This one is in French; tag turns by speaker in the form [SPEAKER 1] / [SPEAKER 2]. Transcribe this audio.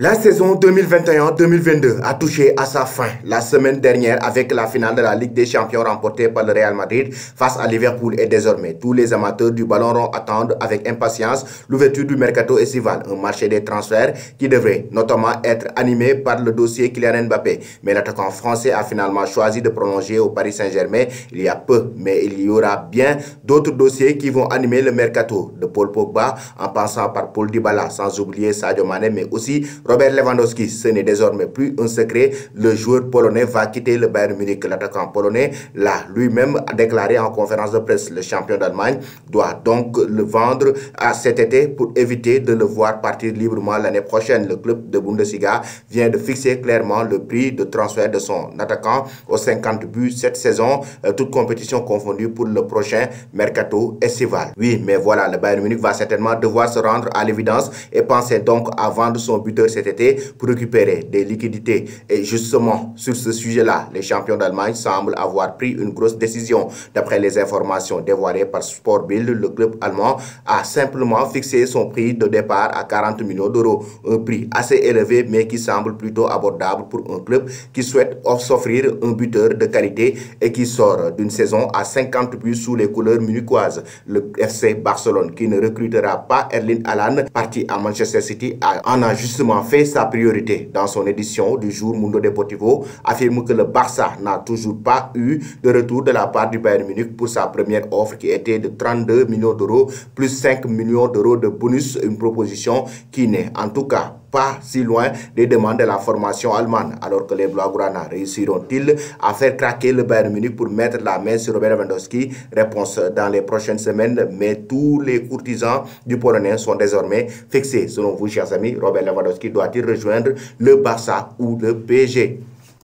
[SPEAKER 1] La saison 2021-2022 a touché à sa fin la semaine dernière avec la finale de la Ligue des Champions remportée par le Real Madrid face à Liverpool et désormais tous les amateurs du ballon rond attendent avec impatience l'ouverture du mercato estival, un marché des transferts qui devrait notamment être animé par le dossier Kylian Mbappé. Mais l'attaquant français a finalement choisi de prolonger au Paris Saint-Germain il y a peu, mais il y aura bien d'autres dossiers qui vont animer le mercato, de Paul Pogba en passant par Paul Dybala, sans oublier Sadio Mané, mais aussi Robert Lewandowski. Ce n'est désormais plus un secret, le joueur polonais va quitter le Bayern Munich. L'attaquant polonais l'a lui-même déclaré en conférence de presse. Le champion d'Allemagne doit donc le vendre à cet été pour éviter de le voir partir librement l'année prochaine. Le club de Bundesliga vient de fixer clairement le prix de transfert de son attaquant aux 50 buts cette saison, toute compétition confondue pour le prochain mercato estival. Oui, mais voilà, le Bayern Munich va certainement devoir se rendre à l'évidence et penser donc à vendre son buteur cet été pour récupérer des liquidités. Et justement, sur ce sujet-là, les champions d'Allemagne semblent avoir pris une grosse décision. D'après les informations dévoilées par Sport Bild, le club allemand a simplement fixé son prix de départ à 40 millions d'euros. Un prix assez élevé, mais qui semble plutôt abordable pour un club qui souhaite s'offrir un buteur de qualité et qui sort d'une saison à 50 buts sous les couleurs munichoises. Le FC Barcelone, qui ne recrutera pas Erling Haaland, parti à Manchester City, en a justement fait sa priorité. Dans son édition du jour, Mundo Deportivo affirme que le Barça n'a toujours pas eu de retour de la part du Bayern Munich pour sa première offre qui était de 32 millions d'euros plus 5 millions d'euros de bonus, une proposition qui n'est en tout cas pas si loin des demandes de la formation allemande. Alors que les Blaugrana réussiront-ils à faire craquer le Bayern Munich pour mettre la main sur Robert Lewandowski? Réponse dans les prochaines semaines, mais tous les courtisans du Polonais sont désormais fixés. Selon vous, chers amis, Robert Lewandowski doit-il rejoindre le Barça ou le PSG?